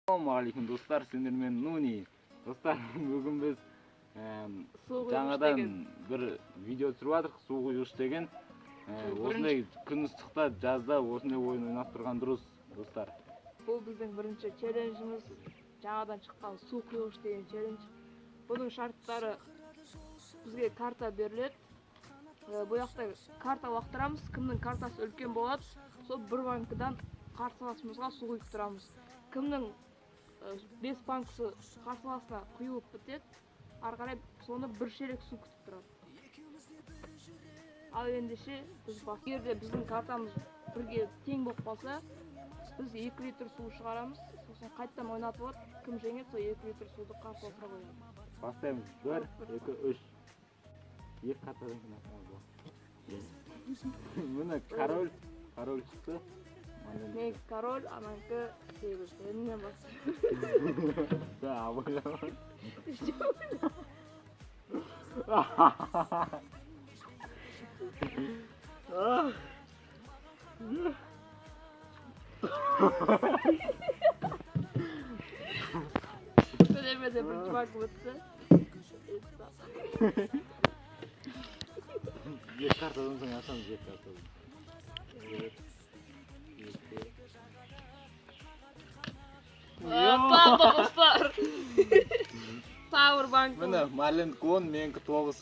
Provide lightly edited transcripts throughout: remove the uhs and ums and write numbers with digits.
Assalamualaikum dostlar, sinirmen Nuni. Dostlar, bugün biz жаңадан bir video түсіріп жатырық, су құйғыш деген. Осындай күн ыстықта, жазда осындай ойын ойнап тұрған дұрыс, достар. Бұл біздің бірінші челленджіміз, жаңадан шыққан су құйғыш деген челлендж. Бұның шарттары бізге карта беріледі. Бұл жақта карта лақтырамыз, кімнің картасы үлкен болады, сол бір банкыдан қарсыласымызға су құйып тұрамыз. Кімнің 5 банкысы қарсыласына құйылып бітеді, ары қарай соны бір шелек су күтіп тұрады. Ал ендеше егерде біздің картамыз бірге тең болып қалса, біз 2 литр су шығарамыз, сосын қайттан ойнатып алып, кім жеңеді, сол 2 литр суды қарсыласына қоямыз. Бастаймыз. 1, 2, 3. Екі картадан кейін атамыз. Міне король шықты. Мен король, ананікі сегіз. Менен бастаймын. Да, абайлама. Төлемеде бірінші банк өтті. Екі картадан соң ашамыз, екі картадан. Тағы достар. Тағы бір банк. Міне, Марлендікі 10, менікі 9.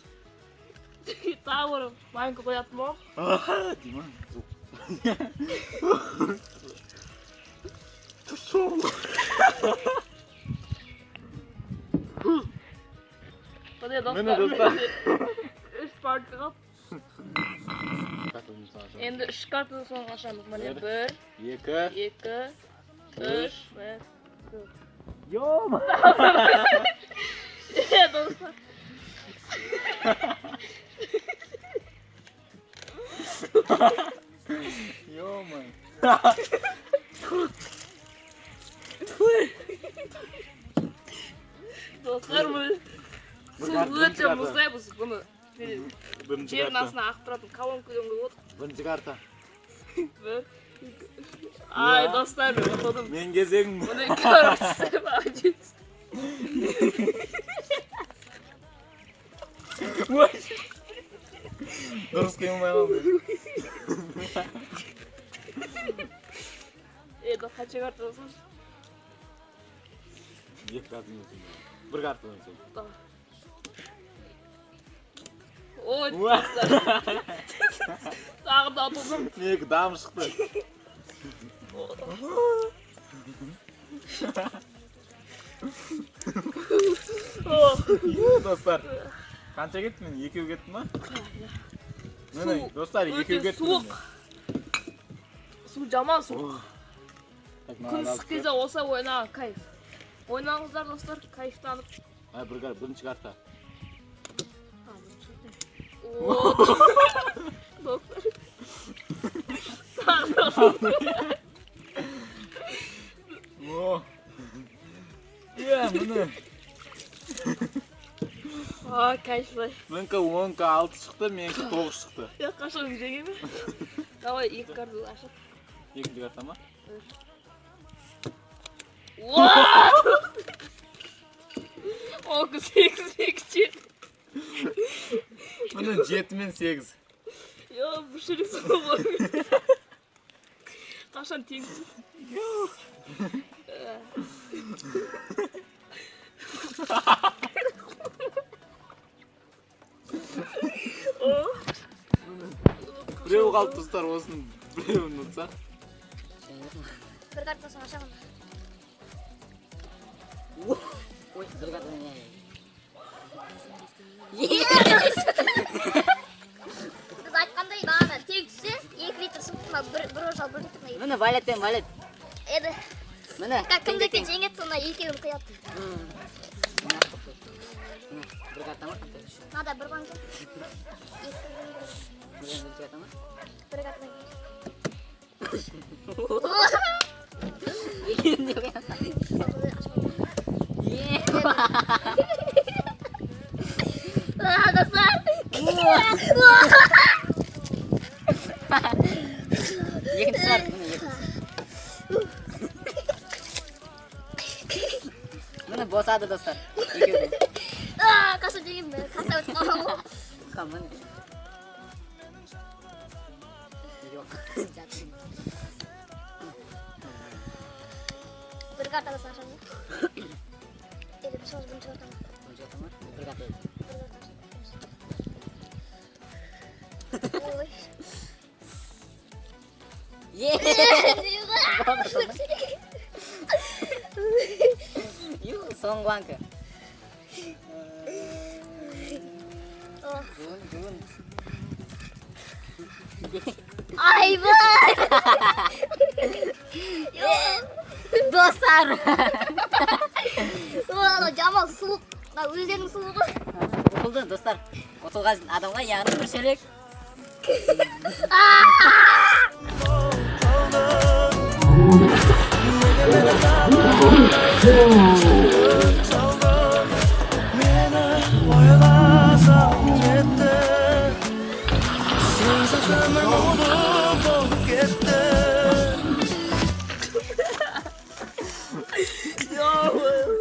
Тағы бір банк қоятын бол. Диман, Міне достар. 3 банк қалды. Енді 3 картадан соң ашамыз. Міне 1, 2, 3, 4. Йома! Достар. Йома! Достар, бұл өте мұздаймыз. Бұны жердің астына ағып тұратын колонкадан қойып отыр. Бірінші карта. Ай, достар, ұтылдым. Мен кезегім. Бұны көріпсі бәжес. Дұрыс қимылмай қалды. Қанша карта жасың? 2 картадан соң. 1 картадан соң. Ой, достар. Тағы да ұтылдым. Менікі дамы шықты. Достар, қанша кетті мен? 2 кетті ма? Міне, достар, 2 кетті мен. Су жаман суық. Күн ыстық кезде олса ойнаған кайф. Ойнаңыздар достар, кайфтанып. Бірінші карта. Достар. Міне. Кайфлай. Менікі 10-кі 6 шықты, менікі 9 шықты. Қашан жеңе ме? Давай 2 картаны ашып. 2-ші карта ма? Оғы 8. Міне 7 мен 8. Йо, бір шелек су ғой. Қашан теңсіз? Біреу қалды достар, осының біреуін ұтсақ. Бір картасын ашамын. Ой, бір картасын не? Біз айтқандай бағана тегісі 2 литр суына бір ошал 1 литр. Міне валеттен валет. Еді. Міне. Кімдекі жеңет сонда 2-ін құяды. Бір карта ма? Нада бір банк. 2 карта ма? Бір картадан Екеуін де қоямын. Достар. Екінші карта, міне екінші. Mine bosады dostlar. Екеуі де. Қашып жеген бе? Қарта өтіп қалған ғой. Міне. Жоқ. Жатсын. Бір картада сашам. Или біз бірінші картама. Бірінші карта ма? Бір карта. Ой. Соңғы банка. Жүн. Айбай! Достар. Жамал суық. Өздерінің суығы. Ұтылды достар. Ұтылған адамға яғни бір шелек.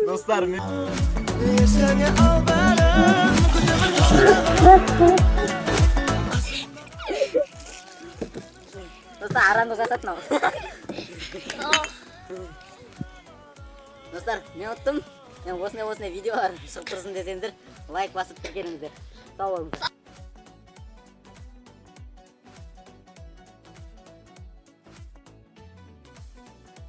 Dostlar Достар, аранды жасатын ау. Достар, мен ұттым. Мен осындай видеолар шығып тұрсын десеңдер, лайк басып келіңіздер. Сау болыңыз.